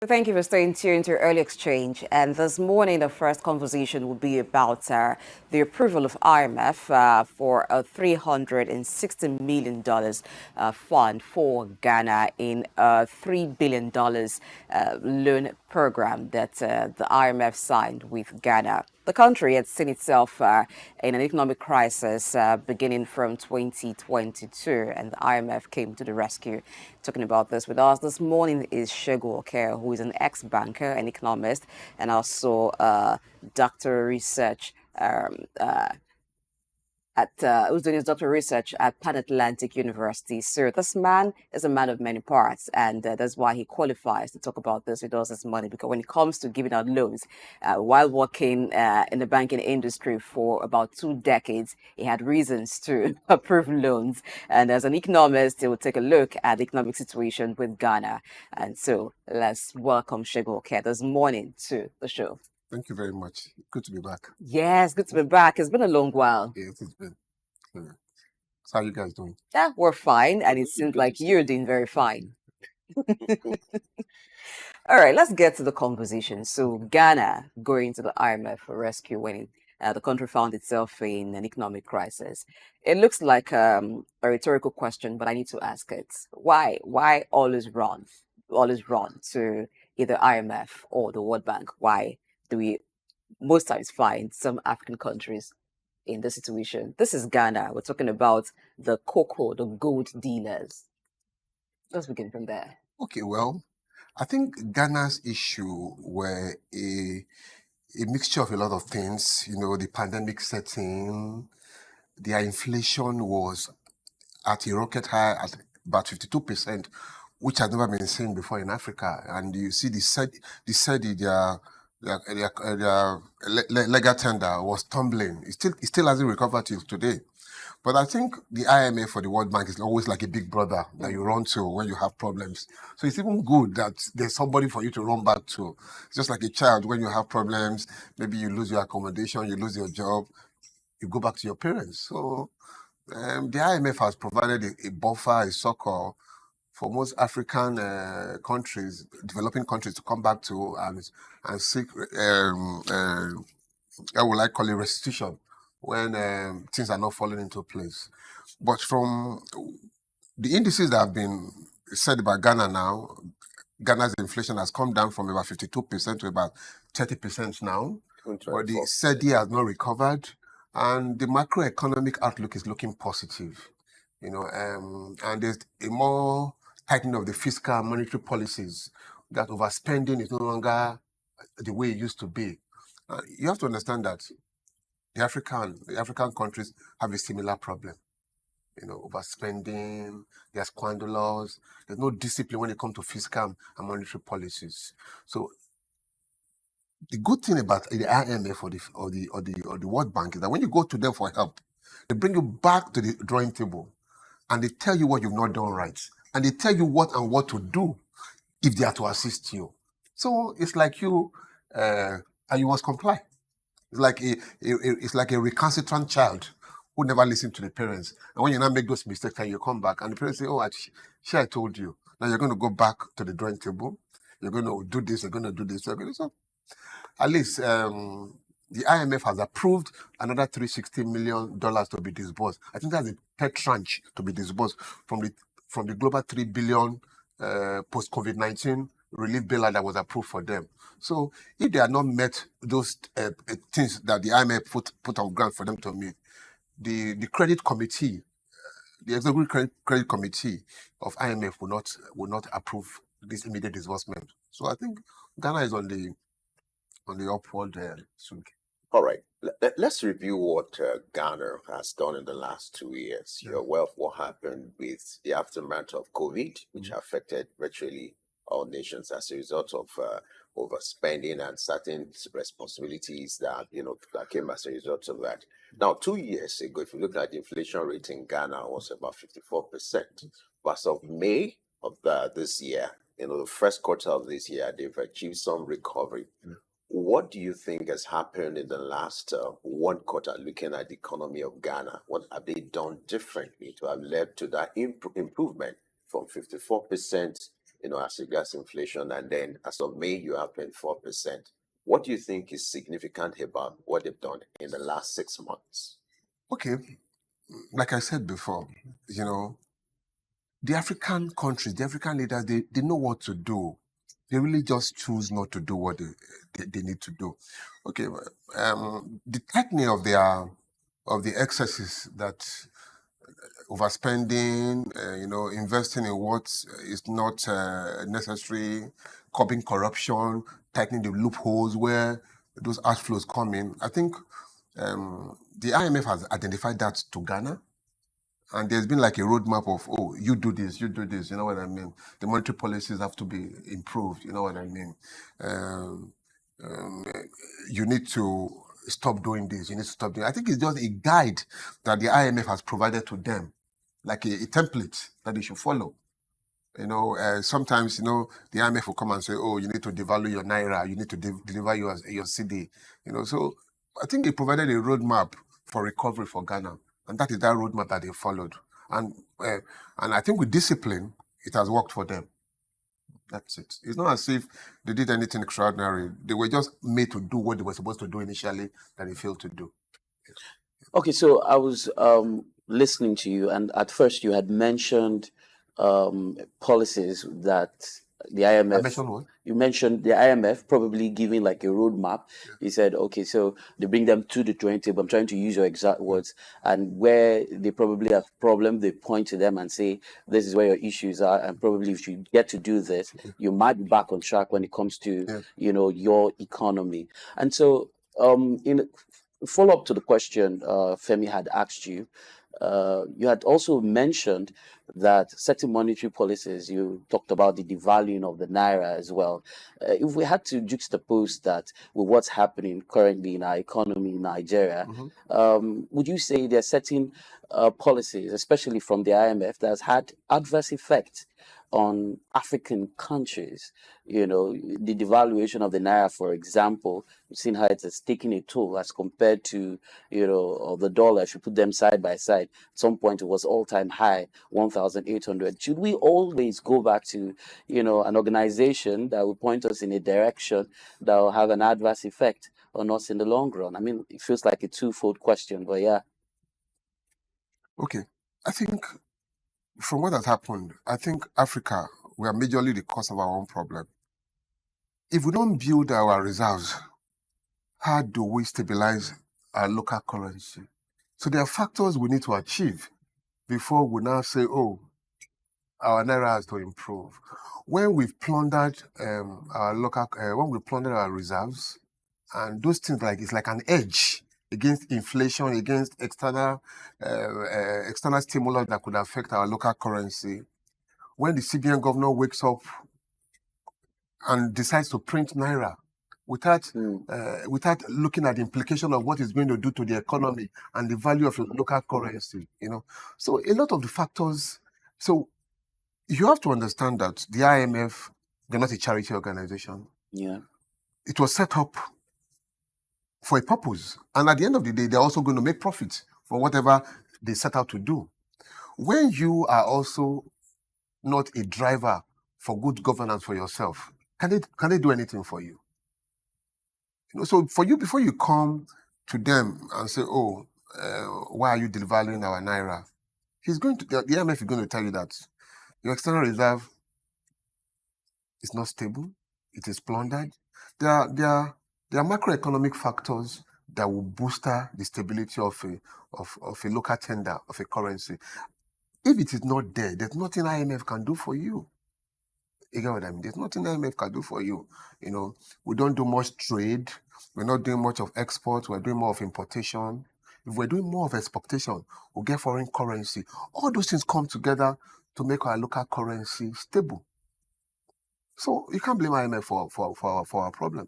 Thank you for staying tuned to Early Exchange. And this morning, the first conversation will be about the approval of IMF for a $360 million fund for Ghana in a $3 billion loan program that the IMF signed with Ghana. The country had seen itself in an economic crisis beginning from 2022, and the IMF came to the rescue. Talking about this with us this morning is Segun Oke, who is an ex-banker and economist, and also doctoral research who's doing his doctoral research at Pan Atlantic University. So this man is a man of many parts, and that's why he qualifies to talk about this with us this morning. Because when it comes to giving out loans, while working in the banking industry for about 2 decades, he had reasons to approve loans. And as an economist, he will take a look at the economic situation with Ghana. And so let's welcome Segun Oke this morning to the show. Thank you very much. Good to be back. Yes, good to be back. It's been a long while. Yes, it's been. So how are you guys doing? Yeah, we're fine, and it seems like you're doing very fine. All right, let's get to the conversation. So, Ghana going to the IMF for rescue when the country found itself in an economic crisis. It looks like a rhetorical question, but I need to ask it. Why? Why always run to either IMF or the World Bank? Why do we most times find some African countries in this situation? This is Ghana. We're talking about the cocoa, the gold dealers. Let's begin from there. Okay, well, I think Ghana's issue were a mixture of a lot of things. You know, the pandemic setting, their inflation was at a rocket high at about 52%, which has never been seen before in Africa. And you see the Cedi, their legal tender was tumbling. It still hasn't recovered till today. But I think the IMF or the World Bank is always like a big brother that you run to when you have problems. So it's even good that there's somebody for you to run back to. It's just like a child when you have problems, maybe you lose your accommodation, you lose your job, you go back to your parents. So the IMF has provided a buffer, a succor for most African countries, developing countries, to come back to and seek, how will I call it, restitution when things are not falling into place. But from the indices that have been said about Ghana now, Ghana's inflation has come down from about 52% to about 30% now. But the Cedi has not recovered, and the macroeconomic outlook is looking positive. You know, and there's a more tightening of the fiscal monetary policies. That overspending is no longer the way it used to be. You have to understand that the African countries have a similar problem. You know, overspending, there's squanders, there's no discipline when it comes to fiscal and monetary policies. So the good thing about the IMF or the World Bank is that when you go to them for help, they bring you back to the drawing table and they tell you what you've not done right. And they tell you what to do if they are to assist you. So it's like you and you must comply. It's like a recalcitrant child who never listened to the parents. And when you now make those mistakes and you come back and the parents say, oh, I told you. Now you're going to go back to the drawing table. You're going to do this, you're going to do this. So at least the IMF has approved another $360 million to be disbursed. I think that's the third tranche to be disbursed from the global $3 billion post-COVID-19 relief bailout that was approved for them. So if they had not met those things that the IMF put on ground for them to meet, the credit committee, the executive credit committee of IMF will not approve this immediate disbursement. So I think Ghana is on the upward swing. All right. Let's review what Ghana has done in the last 2 years. You're aware of what happened with the aftermath of COVID, which affected virtually all nations as a result of overspending and certain responsibilities that came as a result of that. Now, 2 years ago, if you look at the inflation rate in Ghana, was about 54%. But as of May of this year, the first quarter of this year, they've achieved some recovery. What do you think has happened in the last 1 quarter, looking at the economy of Ghana? What have they done differently to have led to that improvement from 54% as regards inflation, and then as of May, you have 24%. What do you think is significant about what they've done in the last 6 months? Okay, like I said before, the African countries, the African leaders, they know what to do. They really just choose not to do what they need to do. Okay, the tightening of the excesses, that overspending, investing in what is not necessary, curbing corruption, tightening the loopholes where those outflows come in. I think the IMF has identified that to Ghana. And there's been like a roadmap of, oh, you do this, you know what I mean? The monetary policies have to be improved, you know what I mean? Um, you need to stop doing this, you need to stop doing. I think it's just a guide that the IMF has provided to them, like a template that they should follow. Sometimes, the IMF will come and say, oh, you need to devalue your Naira, you need to deliver your Cedi, So I think they provided a roadmap for recovery for Ghana. And that is that roadmap that they followed. And I think with discipline, it has worked for them. That's it. It's not as if they did anything extraordinary. They were just made to do what they were supposed to do initially that they failed to do. Okay, so I was listening to you, and at first you had mentioned policies that the IMF. I mentioned what? You mentioned the IMF probably giving like a roadmap. You said, okay, so they bring them to the drawing table. I'm trying to use your exact words. And where they probably have problem, they point to them and say, this is where your issues are. And probably if you get to do this, you might be back on track when it comes to, your economy. And so in follow up to the question Femi had asked you, you had also mentioned that certain monetary policies, you talked about the devaluing of the Naira as well. If we had to juxtapose that with what's happening currently in our economy in Nigeria, would you say there are certain policies, especially from the IMF, that has had adverse effects on African countries? The devaluation of the Naira, for example, we've seen how it has taken a toll as compared to, the dollar. If you put them side by side, at some point it was all-time high, 1,800. Should we always go back to, an organization that will point us in a direction that will have an adverse effect on us in the long run? I mean, it feels like a twofold question, but yeah. Okay. I think from what has happened, I think Africa, we are majorly the cause of our own problem. If we don't build our reserves, how do we stabilize our local currency? So there are factors we need to achieve before we now say, oh, our Naira has to improve. When we've plundered when we plundered our reserves, and those things it's like an edge against inflation, against external stimulus that could affect our local currency. When the CBN governor wakes up and decides to print Naira without looking at the implication of what it's going to do to the economy and the value of your local currency, So a lot of the factors. So you have to understand that the IMF, they're not a charity organization. Yeah. It was set up for a purpose. And at the end of the day, they're also going to make profits for whatever they set out to do. When you are also not a driver for good governance for yourself, can they do anything for you? So for you, before you come to them and say, oh, why are you devaluing our Naira? The IMF is going to tell you that your external reserve is not stable. It is plundered. There are macroeconomic factors that will boost the stability of a local tender, of a currency. If it is not there, there's nothing IMF can do for you. You get what I mean? There's nothing IMF can do for you. We don't do much trade. We're not doing much of export. We're doing more of importation. If we're doing more of exportation, we'll get foreign currency. All those things come together to make our local currency stable. So you can't blame IMF for our problem.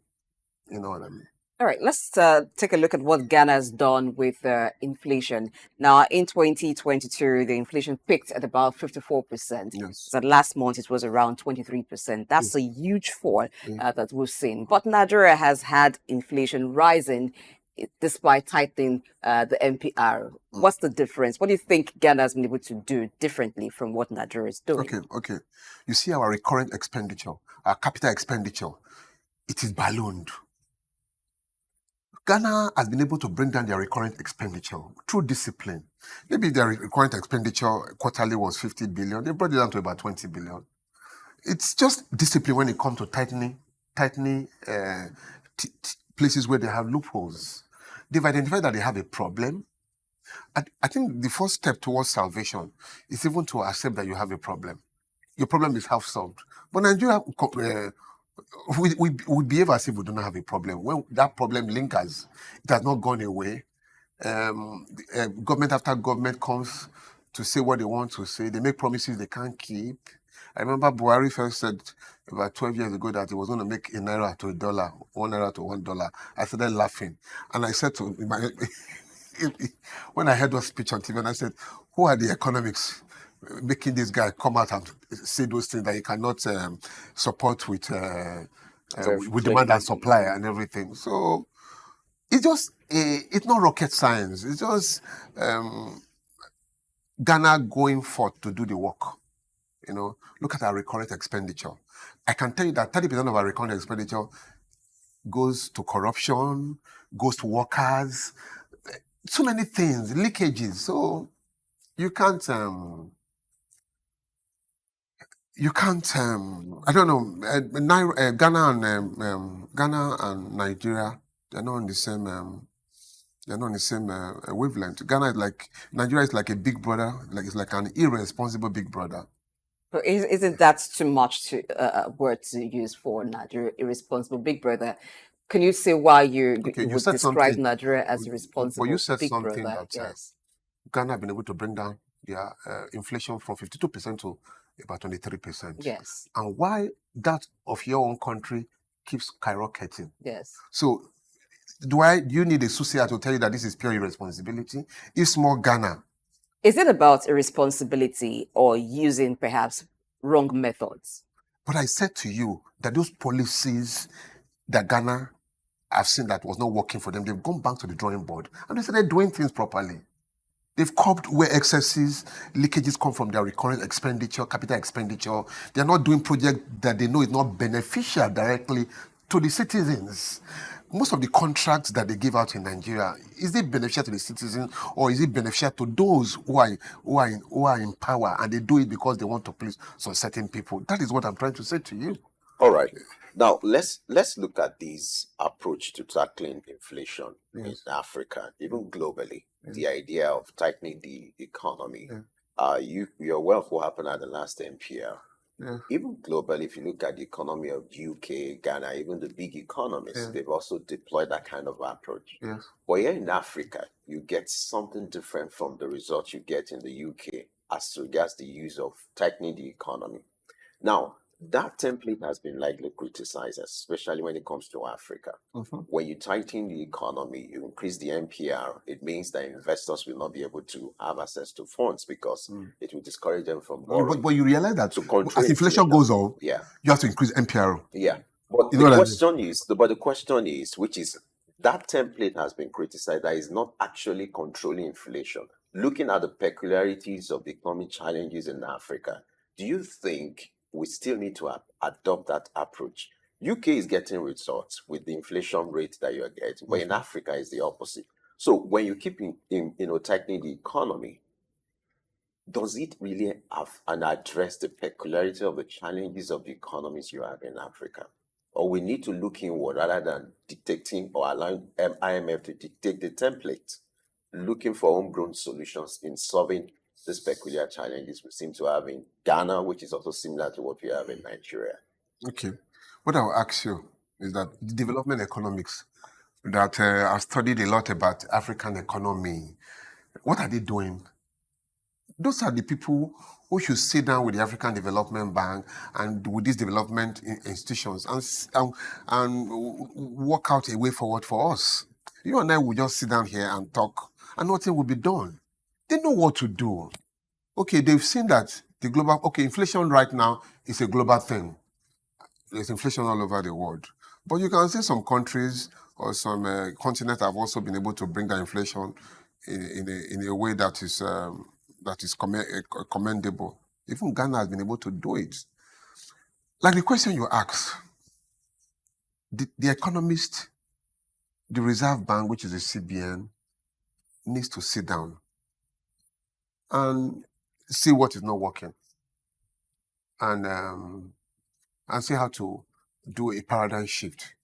You know what I mean? All right, let's take a look at what Ghana has done with inflation. Now, in 2022, the inflation peaked at about 54%. Yes. So last month, it was around 23%. That's a huge fall that we've seen. But Nigeria has had inflation rising despite tightening the MPR. What's the difference? What do you think Ghana has been able to do differently from what Nigeria is doing? Okay. You see our recurrent expenditure, our capital expenditure, it is ballooned. Ghana has been able to bring down their recurrent expenditure through discipline. Maybe their recurrent expenditure quarterly was 50 billion. They brought it down to about 20 billion. It's just discipline when it comes to tightening places where they have loopholes. They've identified that they have a problem. I think the first step towards salvation is even to accept that you have a problem. Your problem is half solved. But Nigeria, we behave as if we do not have a problem. When that problem lingers, it has not gone away. Government after government comes to say what they want to say. They make promises they can't keep. I remember Buhari first said about 12 years ago that he was going to make a naira to $1, 1 naira to $1. I started laughing. And I said to my, when I heard that speech on TV, and I said, who are the economics making this guy come out and say those things that he cannot support with demand and supply and everything? So it's just, it's not rocket science. It's just Ghana going forth to do the work. You know, look at our recurrent expenditure. I can tell you that 30% of our recurrent expenditure goes to corruption, goes to workers, so many things, leakages. So you can't, I don't know, Ghana and Nigeria, they're not on the same, wavelength. Nigeria is like a big brother, it's like an irresponsible big brother. But isn't that too much word to use for Nigeria, irresponsible big brother? Can you say why you would describe Nigeria as a responsible you said big something brother? that Yes. Ghana have been able to bring down their inflation from 52% to about 23%. Yes. And why that of your own country keeps skyrocketing. Yes. So do you need a soothsayer to tell you that this is pure irresponsibility? It's more Ghana. Is it about irresponsibility or using perhaps wrong methods? But I said to you that those policies that Ghana have seen that was not working for them, they've gone back to the drawing board and they started doing things properly. They've curbed where excesses, leakages come from their recurrent expenditure, capital expenditure. They're not doing projects that they know is not beneficial directly to the citizens. Most of the contracts that they give out in Nigeria, is it beneficial to the citizens or is it beneficial to those who are in power and they do it because they want to please some certain people? That is what I'm trying to say to you. All right. Now let's look at this approach to tackling inflation in Africa, even globally. The idea of tightening the economy. You're aware of what happened at the last MPR. Even globally, if you look at the economy of UK, Ghana, even the big economies, they've also deployed that kind of approach. But here in Africa, you get something different from the results you get in the UK as regards the use of tightening the economy. Now, that template has been likely criticized, especially when it comes to Africa. When you tighten the economy, you increase the MPR, it means that investors will not be able to have access to funds because it will discourage them from borrowing. But you realize that as inflation goes up, you have to increase MPR. But the question is, which is, that template has been criticized, that is not actually controlling inflation. Looking at the peculiarities of the economic challenges in Africa, do you think we still need to adopt that approach? UK is getting results with the inflation rate that you're getting, but in Africa it's the opposite. So when you keep tightening the economy, does it really have and address the peculiarity of the challenges of the economies you have in Africa? Or we need to look inward rather than dictating or allowing IMF to dictate the template, looking for homegrown solutions in solving these peculiar challenges we seem to have in Ghana, which is also similar to what we have in Nigeria? Okay. What I'll ask you is that the development economics that I've studied a lot about African economy, what are they doing? Those are the people who should sit down with the African Development Bank and with these development institutions and work out a way forward for us. You and I will just sit down here and talk and nothing will be done. They know what to do. Okay, they've seen that inflation right now is a global thing. There's inflation all over the world. But you can see some countries or some continents have also been able to bring down inflation in a way that is commendable. Even Ghana has been able to do it. Like the question you asked, the economist, the Reserve Bank, which is the CBN, needs to sit down and see what is not working, and see how to do a paradigm shift.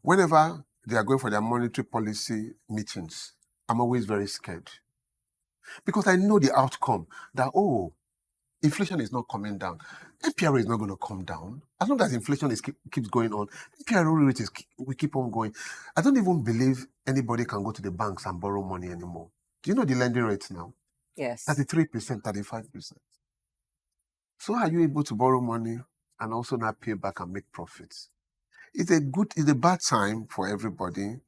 Whenever they are going for their monetary policy meetings, I'm always very scared because I know the outcome that, inflation is not coming down. NPR is not going to come down. As long as inflation keeps going on, NPR rate will keep on going. I don't even believe anybody can go to the banks and borrow money anymore. Do you know the lending rates now? Yes. 33%, 35%. So how are you able to borrow money and also not pay back and make profits? It's a bad time for everybody.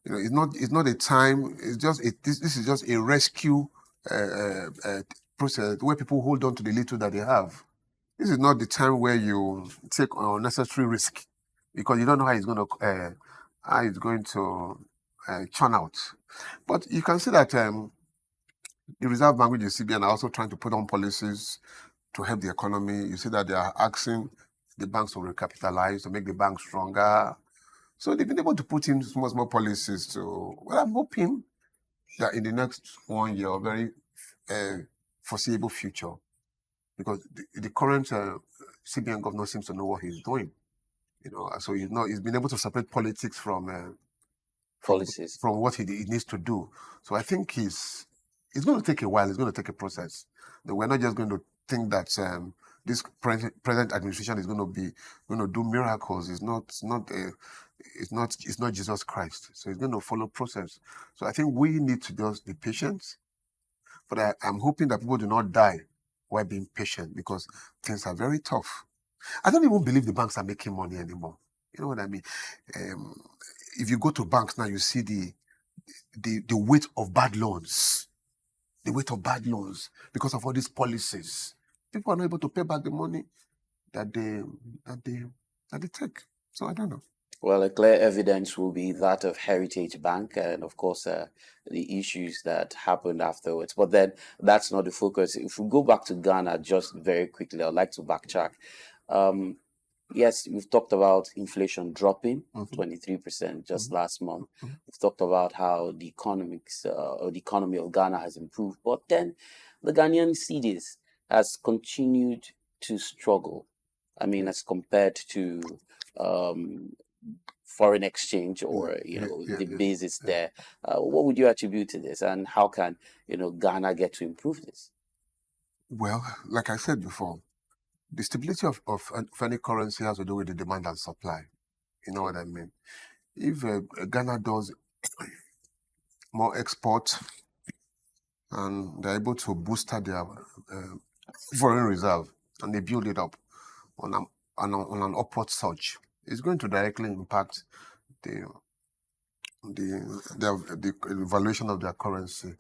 It's not a time. This is just a rescue process where people hold on to the little that they have. This is not the time where you take unnecessary risk because you don't know how it's going to churn out. But you can see that the Reserve Bank, which is CBN, are also trying to put on policies to help the economy. You see that they are asking the banks to recapitalize, to make the banks stronger. So they've been able to put in small policies to, well, I'm hoping that in the next 1 year, or very foreseeable future, because the current CBN governor seems to know what he's doing. So he's been able to separate politics from Policies. from what he needs to do. So I think it's going to take a while. It's going to take a process. We're not just going to think that this present administration is going to do miracles. It's not Jesus Christ. So it's going to follow process. So I think we need to just be patient. But I'm hoping that people do not die while being patient because things are very tough. I don't even believe the banks are making money anymore. You know what I mean? If you go to banks now, you see the weight of bad loans. The weight of bad loans because of all these policies. People are not able to pay back the money that they take. So I don't know. Well, a clear evidence will be that of Heritage Bank and, of course, the issues that happened afterwards. But then that's not the focus. If we go back to Ghana just very quickly, I'd like to backtrack. Yes, we've talked about inflation dropping 23% just last month. We've talked about how the economy of Ghana has improved. But then the Ghanaian cedis has continued to struggle. I mean, as compared to foreign exchange or the basis there. What would you attribute to this, and how can Ghana get to improve this? Well, like I said before, the stability of any currency has to do with the demand and supply. You know what I mean? If Ghana does more export and they're able to boost their foreign reserve and they build it up on an upward surge, it's going to directly impact the valuation of their currency.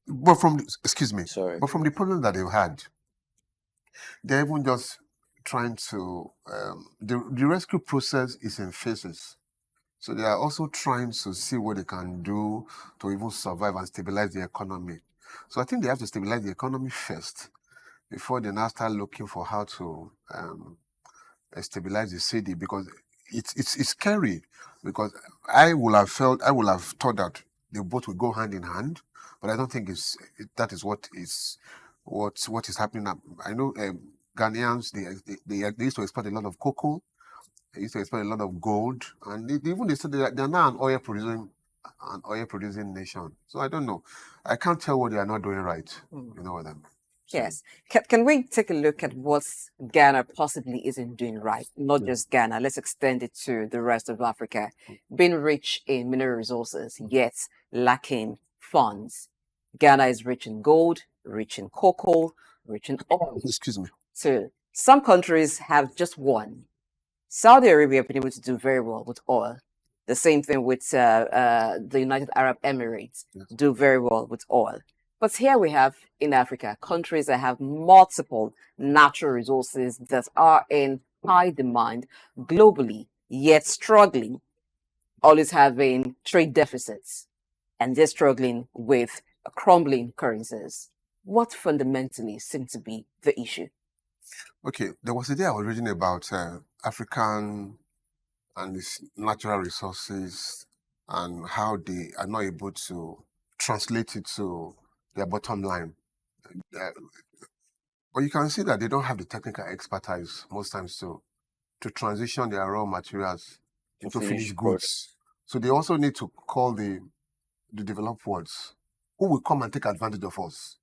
But from the problem that they've had, they're even just trying to the rescue process is in phases. So they are also trying to see what they can do to even survive and stabilize the economy. So I think they have to stabilize the economy first before they now start looking for how to stabilize the city, because it's scary. Because I would have thought that they both would go hand in hand, but I don't think that is what is happening now. I know Ghanaians they used to export a lot of cocoa, they used to export a lot of gold, and they said they're now an oil producing nation. So I don't know. I can't tell what they are not doing right. You know what I mean? Yes. Can we take a look at what Ghana possibly isn't doing right? Not just Ghana. Let's extend it to the rest of Africa. Being rich in mineral resources, yet lacking funds. Ghana is rich in gold, rich in cocoa, rich in oil. Excuse me. So some countries have just one. Saudi Arabia have been able to do very well with oil. The same thing with the United Arab Emirates, do very well with oil. But here we have, in Africa, countries that have multiple natural resources that are in high demand globally, yet struggling. always having trade deficits, and they're struggling with crumbling currencies. What fundamentally seems to be the issue? Okay, there was a day I was reading about African and its natural resources and how they are not able to translate it to their bottom line. But you can see that they don't have the technical expertise most times to transition their raw materials into finished goods. So they also need to call the developed worlds who will come and take advantage of us,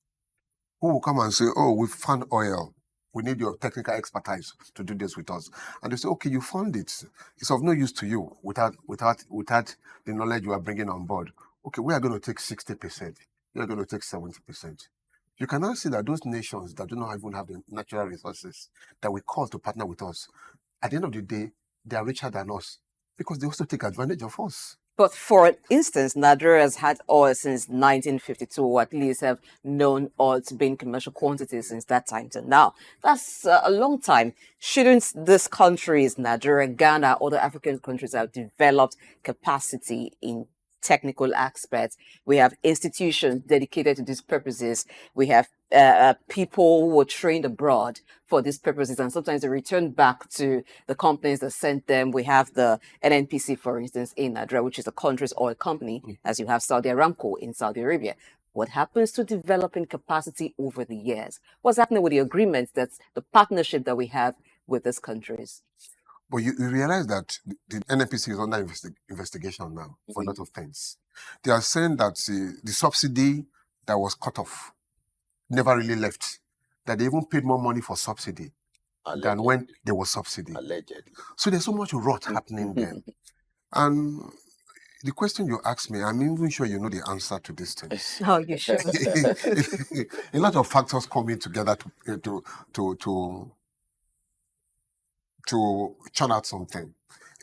who will come and say, oh, we found oil. We need your technical expertise to do this with us. And they say, okay, you found it. It's of no use to you without the knowledge you are bringing on board. Okay, we are going to take 60%. We are going to take 70%. You can now see that those nations that do not even have the natural resources that we call to partner with us, at the end of the day, they are richer than us because they also take advantage of us. But for instance, Nigeria has had oil since 1952, or at least have known oil to be in commercial quantities since that time to now. That's a long time. Shouldn't these countries, Nigeria, Ghana, other African countries, have developed capacity in technical aspects? We have institutions dedicated to these purposes. We have people who were trained abroad for these purposes, and sometimes they return back to the companies that sent them. We have the NNPC, for instance, in Nigeria, which is the country's oil company, as you have Saudi Aramco in Saudi Arabia. What happens to developing capacity over the years? What's happening with the agreements, that's the partnership that we have with these countries? But you realize that the NNPC is under investigation now for a lot of things. They are saying that the subsidy that was cut off never really left, that they even paid more money for subsidy than when there was subsidy. Allegedly. So there's so much rot happening there. And the question you asked me, I'm even sure you know the answer to this thing. Oh, you should. A lot of factors coming together to churn out something.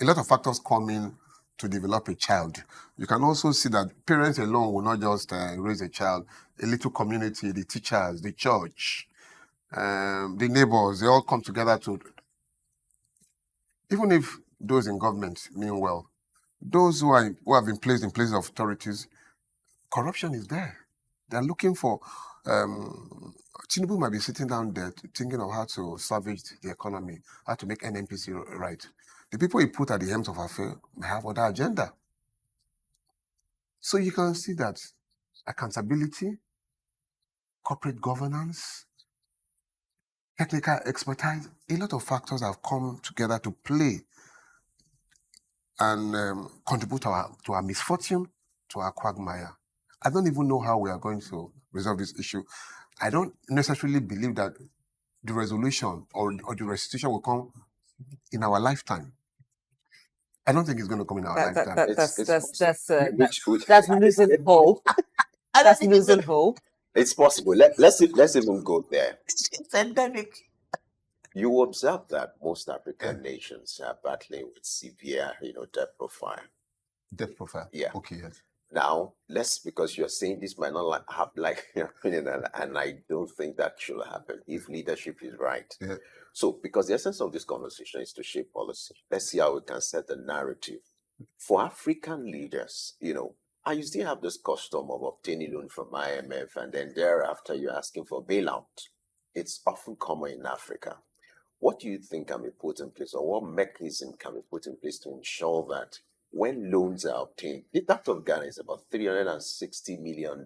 A lot of factors come in to develop a child. You can also see that parents alone will not just raise a child. A little community, the teachers, the church, the neighbors, they all come together to, even if those in government mean well, those who have been placed in places of authorities, corruption is there. They're looking for, Tinubu might be sitting down there thinking of how to salvage the economy, how to make NNPC right. The people he put at the helm of affairs may have other agenda. So you can see that accountability, corporate governance, technical expertise, a lot of factors have come together to play and contribute to our misfortune, to our quagmire. I don't even know how we are going to resolve this issue. I don't necessarily believe that the resolution or the restitution will come in our lifetime. I don't think it's going to come in our lifetime. That's losing hope. That's losing hope. It's possible. Let's even go there. It's endemic. You observe that most African nations are battling with severe, debt profile. Debt profile. Yeah. Okay. Yes. Now, because you're saying this might not have your opinion, and I don't think that should happen if leadership is right. Yeah. So, because the essence of this conversation is to shape policy, let's see how we can set the narrative. For African leaders, and you still have this custom of obtaining loan from IMF, and then thereafter you're asking for bailout. It's often common in Africa. What do you think can be put in place, or what mechanism can be put in place to ensure that when loans are obtained, the debt of Ghana is about $360 million.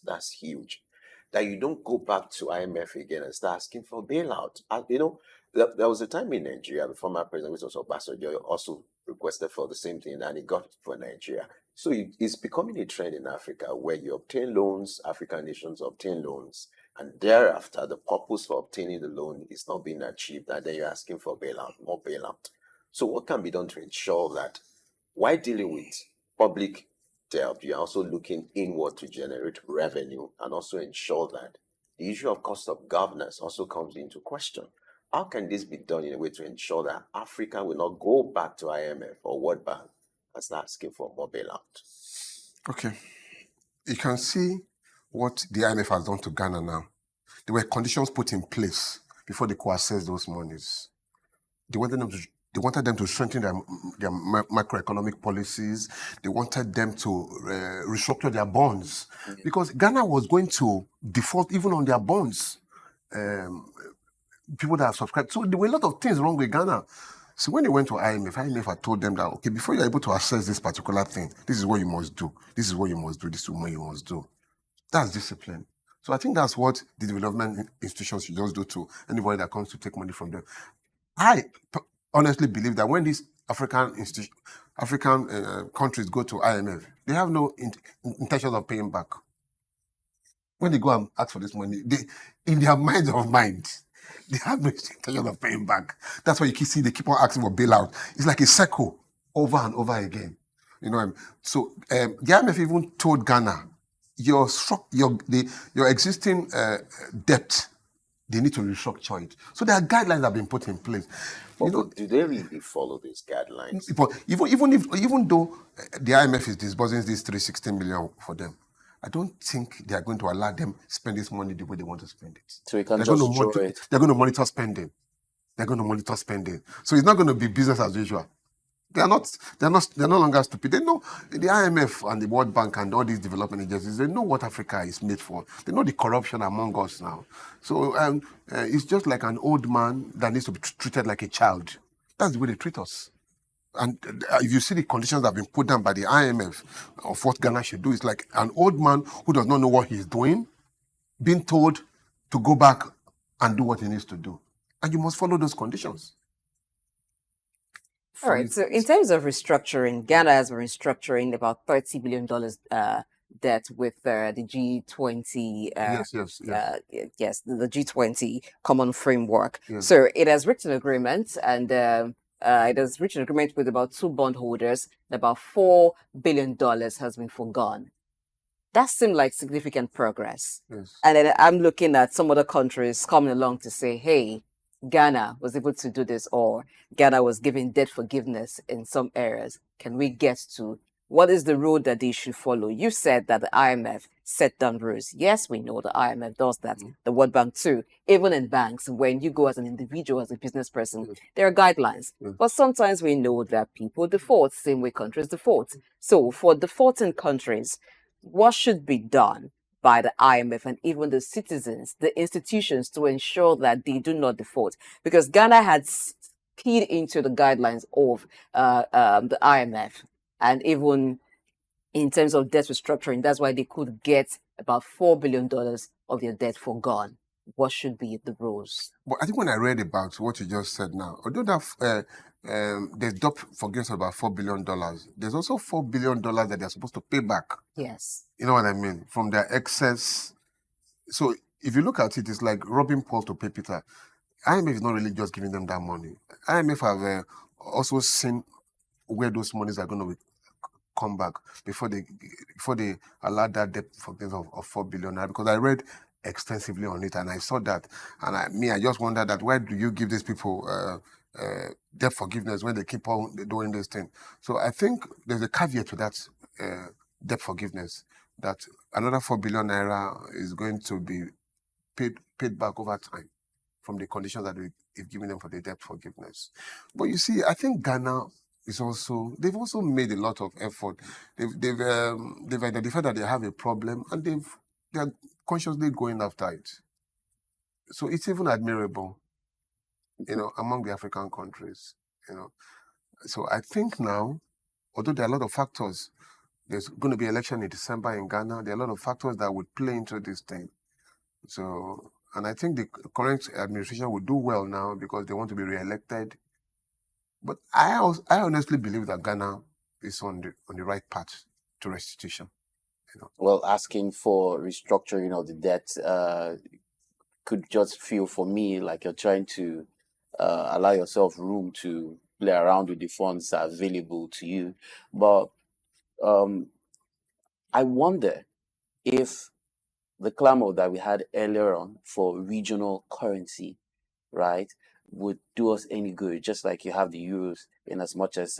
That's huge. That you don't go back to IMF again and start asking for bailout. And, there was a time in Nigeria, the former president, which was Obasanjo, also requested for the same thing, and he got it for Nigeria. So it's becoming a trend in Africa where you obtain loans, African nations obtain loans, and thereafter the purpose for obtaining the loan is not being achieved, and then you're asking for bailout, more bailout. So what can be done to ensure that while dealing with public debt, you're also looking inward to generate revenue and also ensure that the issue of cost of governance also comes into question? How can this be done in a way to ensure that Africa will not go back to IMF or World Bank and start asking for more bailout? Okay. You can see what the IMF has done to Ghana now. There were conditions put in place before they could access those monies. They wanted them They wanted them to strengthen their macroeconomic policies. They wanted them to restructure their bonds because Ghana was going to default even on their bonds. People that have subscribed. So there were a lot of things wrong with Ghana. So when they went to IMF had told them that, okay, before you're able to access this particular thing, this is what you must do. This is what you must do. This is what you must do. That's discipline. So I think that's what the development institutions should just do to anybody that comes to take money from them. I honestly believe that when these African countries go to IMF, they have no intention of paying back. When they go and ask for this money, in their mind, they have no intention of paying back. That's why you keep seeing they keep on asking for bailout. It's like a circle over and over again. You know what I mean? So the IMF even told Ghana, your existing debt, they need to restructure it. So there are guidelines that have been put in place. But do they really follow these guidelines? But even though the IMF is disbursing this 360 million for them, I don't think they are going to allow them spend this money the way they want to spend it. So you can just draw it. They're going to monitor spending. So it's not going to be business as usual. They're no longer stupid. They know the IMF and the World Bank and all these development agencies, they know what Africa is made for. They know the corruption among us now. So it's just like an old man that needs to be treated like a child. That's the way they treat us. And if you see the conditions that have been put down by the IMF of what Ghana should do, it's like an old man who does not know what he's doing, being told to go back and do what he needs to do. And you must follow those conditions. All right. So in terms of restructuring, Ghana has been restructuring about $30 billion debt with the G20. Yes, the G20 common framework. Yes. So it has reached an agreement, and it has reached an agreement with about 2 bondholders. About $4 billion has been forgone. That seemed like significant progress. Yes. And then I'm looking at some other countries coming along to say, hey, Ghana was able to do this, or Ghana was giving debt forgiveness in some areas. Can we get to what is the road that they should follow? You said that the IMF set down rules. Yes, we know the IMF does that. The World Bank too. Even in banks, when you go as an individual, as a business person, there are guidelines. But sometimes we know that people default, same way countries default. So for defaulting countries, what should be done by the IMF and even the citizens, the institutions, to ensure that they do not default? Because Ghana had keyed into the guidelines of the IMF, and even in terms of debt restructuring, that's why they could get about $4 billion of their debt forgone. What should be the rules? But I think when I read about what you just said now, although that there's debt forgiveness of about $4 billion, there's also $4 billion that they're supposed to pay back. Yes. You know what I mean? From their excess. So if you look at it, it's like robbing Paul to pay Peter. IMF is not really just giving them that money. IMF have also seen where those monies are going to come back before they allow that debt forgiveness of $4 billion. Because I read extensively on it and I saw that, and I just wondered that why do you give these people debt forgiveness when they keep on doing this thing? So I think there's a caveat to that debt forgiveness, that another 4 billion naira is going to be paid back over time from the conditions that we've given them for the debt forgiveness. But you see, I think Ghana they've also made a lot of effort. They've identified that they have a problem, and they're consciously going after it. So it's even admirable, among the African countries, So I think now, although there are a lot of factors, there's going to be election in December in Ghana. There are a lot of factors that would play into this thing. So, and I think the current administration will do well now because they want to be re-elected. But I honestly believe that Ghana is on the right path to restitution. Well, asking for restructuring of the debt could just feel for me like you're trying to allow yourself room to play around with the funds that are available to you. But I wonder if the clamor that we had earlier on for regional currency, right, would do us any good, just like you have the euros, in as much as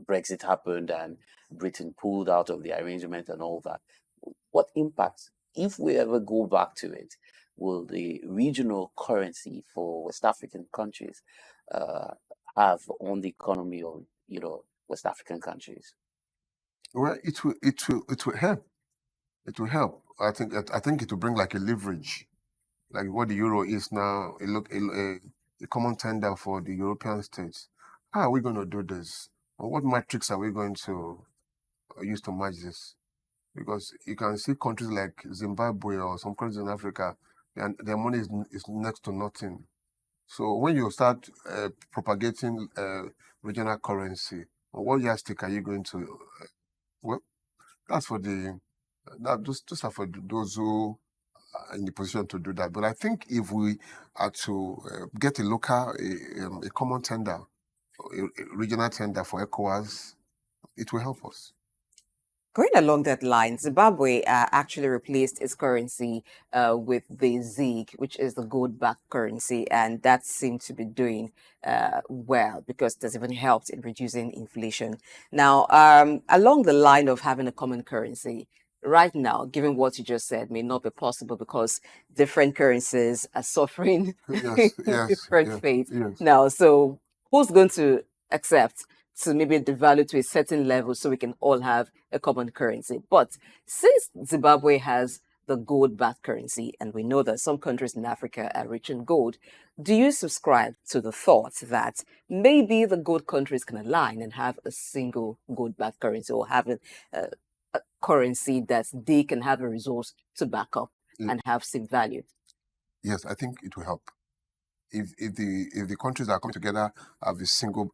Brexit happened and Britain pulled out of the arrangement and all that. What impact, if we ever go back to it, will the regional currency for West African countries have on the economy of, West African countries? Well, it will help. It will help. I think it will bring like a leverage, like what the euro is now. A common tender for the European states. How are we going to do this? And what metrics are we going to use to match this? Because you can see countries like Zimbabwe or some countries in Africa, their money is next to nothing. So when you start propagating regional currency, what yardstick are you going to? Well, that's for those are for those who are in the position to do that. But I think if we are to get a common tender, a regional tender for ECOWAS, it will help us. Going along that line, Zimbabwe actually replaced its currency with the SOUQ, which is the gold-backed currency, and that seemed to be doing well because it has even helped in reducing inflation. Now, along the line of having a common currency, right now, given what you just said, may not be possible because different currencies are suffering different fates now. So, who's going to accept to maybe devalue to a certain level so we can all have a common currency? But since Zimbabwe has the gold-backed currency, and we know that some countries in Africa are rich in gold, do you subscribe to the thought that maybe the gold countries can align and have a single gold-backed currency, or have a currency that they can have a resource to back up and have same value? Yes, I think it will help. If the countries that are coming together have a singular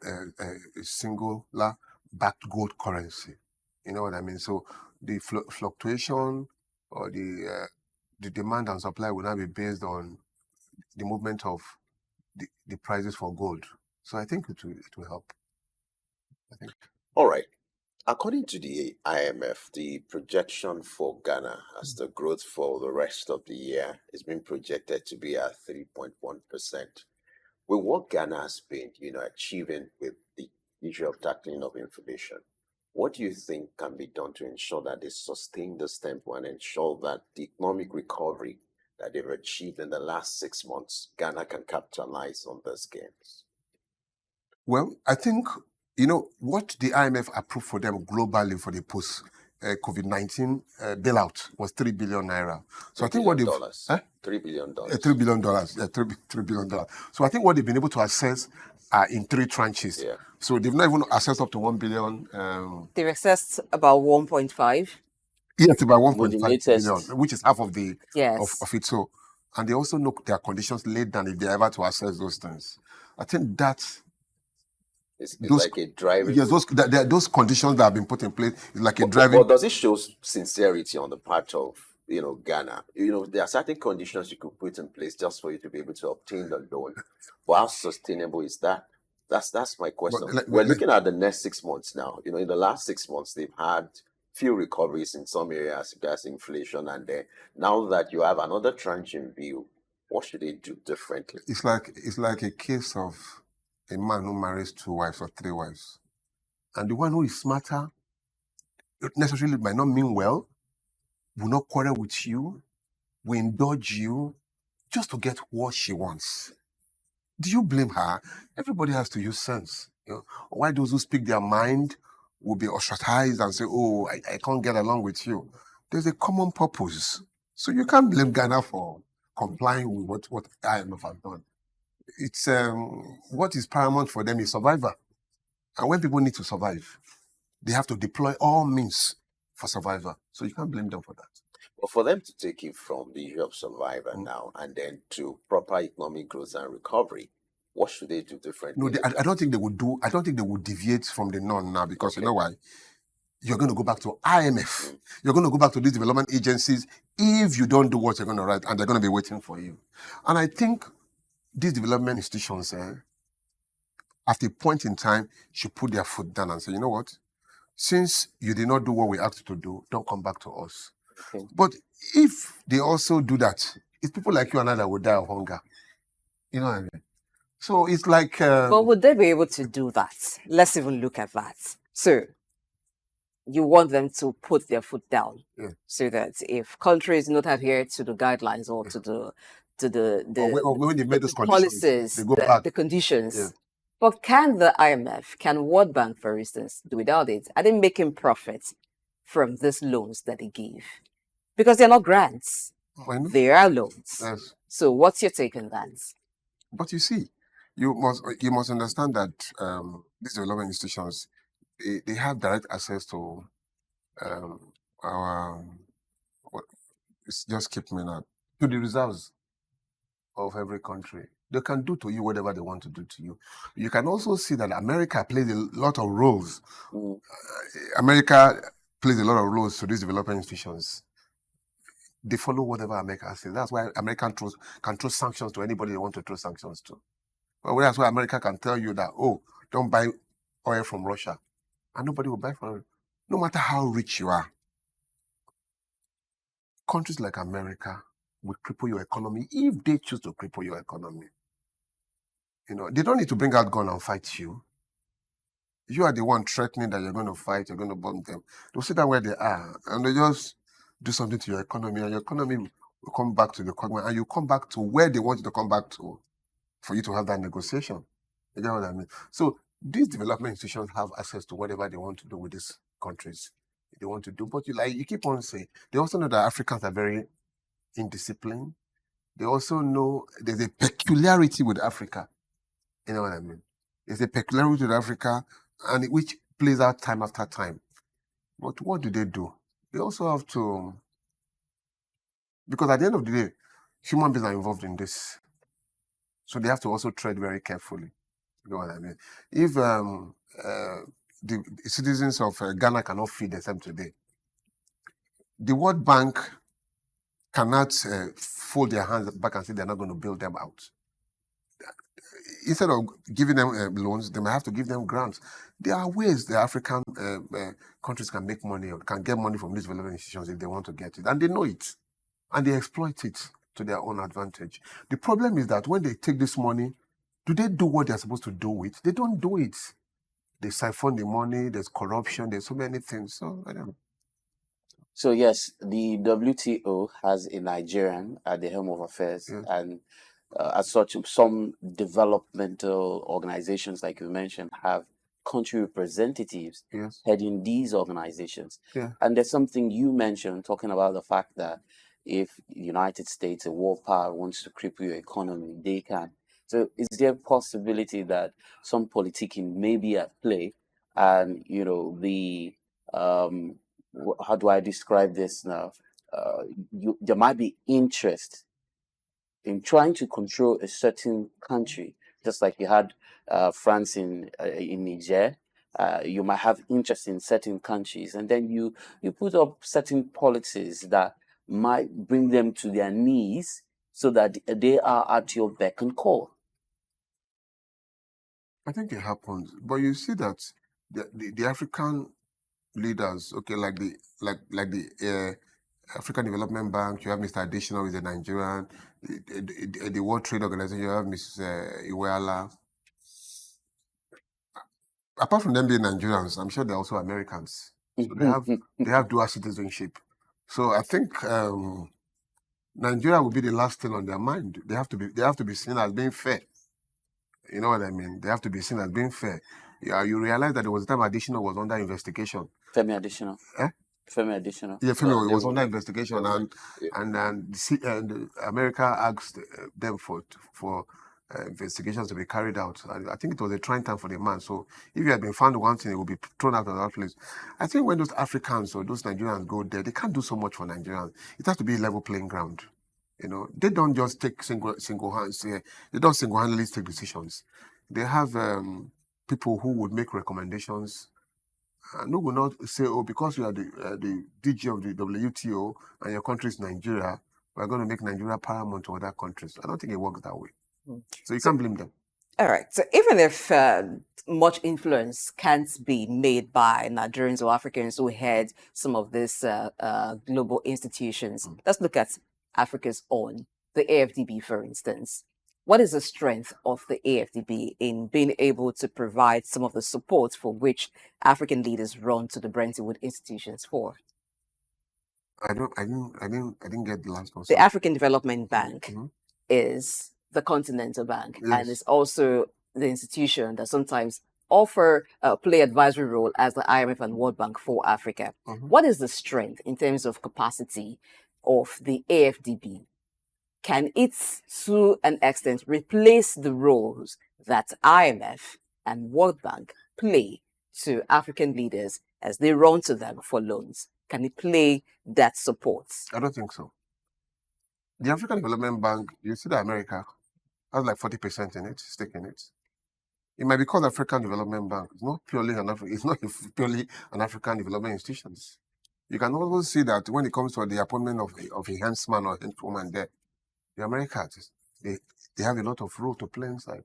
backed gold currency, you know what I mean. So the fluctuation or the demand and supply will not be based on the movement of the prices for gold. So I think it will help. I think. All right. According to the IMF, the projection for Ghana as the growth for the rest of the year is being projected to be at 3.1%. With what Ghana has been, achieving with the issue of tackling of inflation, what do you think can be done to ensure that they sustain this tempo and ensure that the economic recovery that they've achieved in the last 6 months, Ghana can capitalize on those gains? Well, I think what the IMF approved for them globally for the post COVID-19 bailout was 3 billion naira. So I think what they've $3 billion. $3 billion. Yeah, $3 billion. So I think what they've been able to assess are in 3 tranches. Yeah. So they've not even assessed up to 1 billion. They've assessed about 1.5. Yes, about With the 1.5 latest- billion, which is half of the Yes. of it. So, and they also know their conditions laid down if they're ever to assess those things. I think that It's those like a driving. yes, those conditions that have been put in place is like a But driving. does it show sincerity on the part of Ghana? There are certain conditions you could put in place just for you to be able to obtain the loan. But how sustainable is that? That's my question. We're looking at the next 6 months now. In the last 6 months, they've had few recoveries in some areas, gas inflation, and then now that you have another tranche in view, what should they do differently? It's like a case of a man who marries 2 wives or 3 wives, and the one who is smarter, necessarily might not mean well, will not quarrel with you, will indulge you just to get what she wants. Do you blame her? Everybody has to use sense. Why those who speak their mind will be ostracized and say, "Oh, I can't get along with you." There's a common purpose, so you can't blame Ghana for complying with what IMF has done. It's what is paramount for them is survival, and when people need to survive, they have to deploy all means for survival. So you can't blame them for that. But for them to take it from the issue of survival now and then to proper economic growth and recovery, what should they do differently? No, I don't think they would do. I don't think they would deviate from the norm now, because you know why? You're going to go back to IMF. You're going to go back to these development agencies if you don't do what you're going to write, and they're going to be waiting for you. And I think these development institutions, at a point in time, should put their foot down and say, you know what? Since you did not do what we asked you to do, don't come back to us. Okay. But if they also do that, it's people like you and I that will die of hunger. You know what I mean? So it's like... But would they be able to do that? Let's even look at that. So you want them to put their foot down, so that if countries not adhere to the guidelines or to the when they made those conditions, policies, they go back. the conditions, But can the IMF, can World Bank, for instance, do without it? Are they making profits from these loans that they give? Because they're not grants, Why not? they are loans. Yes. So what's your take on that? But you see, you must understand that these development institutions, they have direct access to our what, just keep me now, to the reserves of every country. They can do to you whatever they want to do to you. You can also see that America plays a lot of roles. America plays a lot of roles to these development institutions. They follow whatever America says. That's why America can throw sanctions to anybody they want to throw sanctions to. Well, that's why America can tell you that, oh, don't buy oil from Russia. And nobody will buy from it. No matter how rich you are. Countries like America will cripple your economy if they choose to cripple your economy. They don't need to bring out gun and fight you. You are the one threatening that you're going to fight, you're going to bomb them. They'll sit down where they are and they just do something to your economy, and your economy will come back to the government, and you come back to where they want you to come back to for you to have that negotiation. You get what I mean? So these development institutions have access to whatever they want to do with these countries. They want to do, but you keep on saying, they also know that Africans are very indisciplined. They also know there's a peculiarity with Africa. You know what I mean? There's a peculiarity with Africa, and which plays out time after time. But what do? They also have to, because at the end of the day, human beings are involved in this. So they have to also tread very carefully. You know what I mean? If the citizens of Ghana cannot feed themselves today, the World Bank cannot fold their hands back and say they're not going to bail them out. Instead of giving them loans, they might have to give them grants. There are ways the African countries can make money or can get money from these development institutions if they want to get it. And they know it. And they exploit it to their own advantage. The problem is that when they take this money, do they do what they're supposed to do with it? They don't do it. They siphon the money, there's corruption, there's so many things. So, I don't know. So yes, the WTO has a Nigerian at the helm of affairs, Yes. and as such, some developmental organizations, like you mentioned, have country representatives Yes. heading these organizations. Yeah. And there's something you mentioned talking about the fact that if the United States, a world power, wants to cripple your economy, they can. So is there a possibility that some politicking may be at play, and how do I describe this now? There might be interest in trying to control a certain country, just like you had France in Niger. You might have interest in certain countries, and then you put up certain policies that might bring them to their knees, so that they are at your beck and call. I think it happens, but you see that the African leaders, okay, like the African Development Bank, you have Mr. Additional, who is a Nigerian. The World Trade Organization, you have Mrs. Iweala. Apart from them being Nigerians, I'm sure they're also Americans. So they have dual citizenship. So I think Nigeria will be the last thing on their mind. They have to be seen as being fair. You know what I mean? They have to be seen as being fair. Yeah, you realize that there was a time Additional was under investigation. Femi Additional. Eh? Femi Additional. Yeah, Femi was under investigation, and America asked them for investigations to be carried out. I think it was a trying time for the man. So if he had been found wanting, he would be thrown out of that place. I think when those Africans or those Nigerians go there, they can't do so much for Nigerians. It has to be a level playing ground. They don't just take they don't single-handedly take decisions. They have people who would make recommendations, and who will not say, oh, because you are the DG of the WTO and your country is Nigeria, we're going to make Nigeria paramount to other countries. I don't think it works that way. So you can't blame them. All right. So even if much influence can't be made by Nigerians or Africans who head some of these global institutions, let's look at Africa's own, the AFDB, for instance. What is the strength of the AFDB in being able to provide some of the support for which African leaders run to the Bretton Woods institutions for? I didn't get the last one. The African Development Bank is the continental bank, and is also the institution that sometimes offer play advisory role as the IMF and World Bank for Africa. What is the strength in terms of capacity of the AFDB? Can it, to an extent, replace the roles that IMF and World Bank play to African leaders as they run to them for loans? Can it play that support? I don't think so. The African Development Bank, you see that America has like 40% in it, stake in it. It might be called African Development Bank. It's not purely an African development institution. You can also see that when it comes to the appointment of a henchman or henchwoman there, the Americans, they have a lot of role to play inside.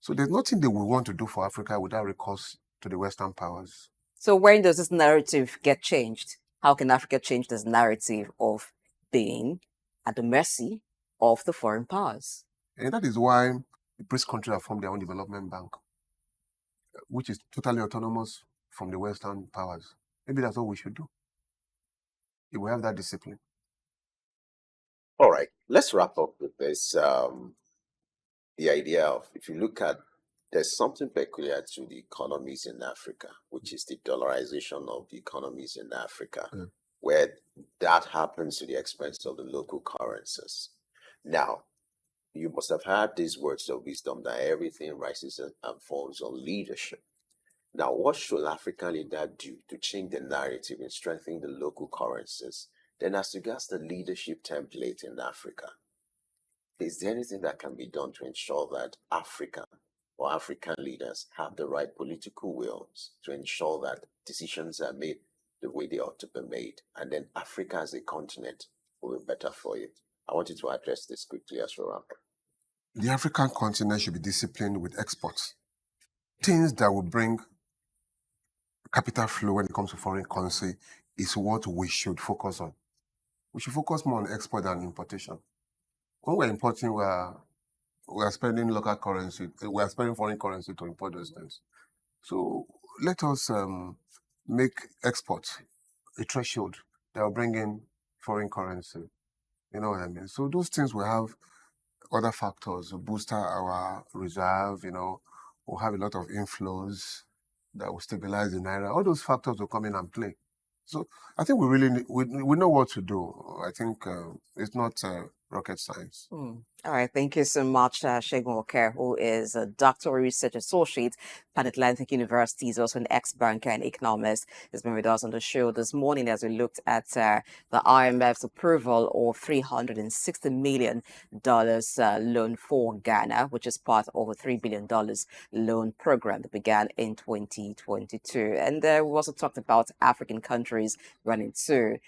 So there's nothing they will want to do for Africa without recourse to the Western powers. So when does this narrative get changed? How can Africa change this narrative of being at the mercy of the foreign powers? And that is why the BRICS countries have formed their own development bank, which is totally autonomous from the Western powers. Maybe that's what we should do, if we have that discipline. All right, let's wrap up with this. The idea of, if you look at, there's something peculiar to the economies in Africa, which is the dollarization of the economies in Africa, where that happens to the expense of the local currencies. Now, you must have heard these words of wisdom that everything rises and falls on leadership. Now, what should African leaders do to change the narrative and strengthen the local currencies? Then, as regards the leadership template in Africa, is there anything that can be done to ensure that Africa or African leaders have the right political wills to ensure that decisions are made the way they ought to be made, and then Africa as a continent will be better for it? I want you to address this quickly as we wrap up. The African continent should be disciplined with exports. Things that will bring capital flow when it comes to foreign currency is what we should focus on. We should focus more on export than importation. When we're importing, we're spending local currency, we're spending foreign currency to import those things. So let us make exports a threshold that will bring in foreign currency. You know what I mean? So those things will have other factors, boost our reserve, we'll have a lot of inflows that will stabilize the Naira. All those factors will come in and play. So I think we really we know what to do. I think it's not rocket science. All right. Thank you so much, Segun Oke, who is a Doctoral Research Associate at Atlantic University. He's also an ex-banker and economist. He's been with us on the show this morning as we looked at the IMF's approval of $360 million loan for Ghana, which is part of a $3 billion loan program that began in 2022. And we also talked about African countries running to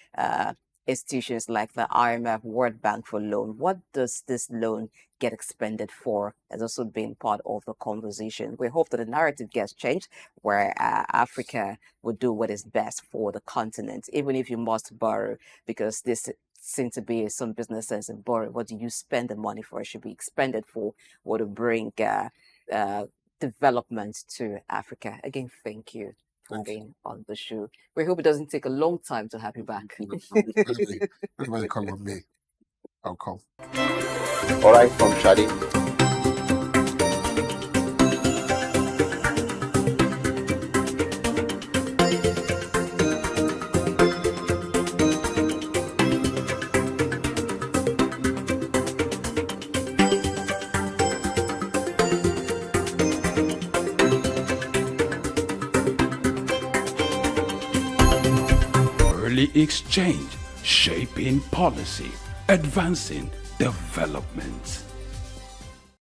institutions like the IMF, World Bank for loan. What does this loan get expended for has also been part of the conversation. We hope that the narrative gets changed where Africa would do what is best for the continent, even if you must borrow, because this seems to be some business sense in borrow. What do you spend the money for? It should be expended for what will bring development to Africa. Again, thank you for being on the show. We hope it doesn't take a long time to have you back. Everybody come with me. I'll come. All right, from Cedi. Early Exchange, shaping policy, advancing development.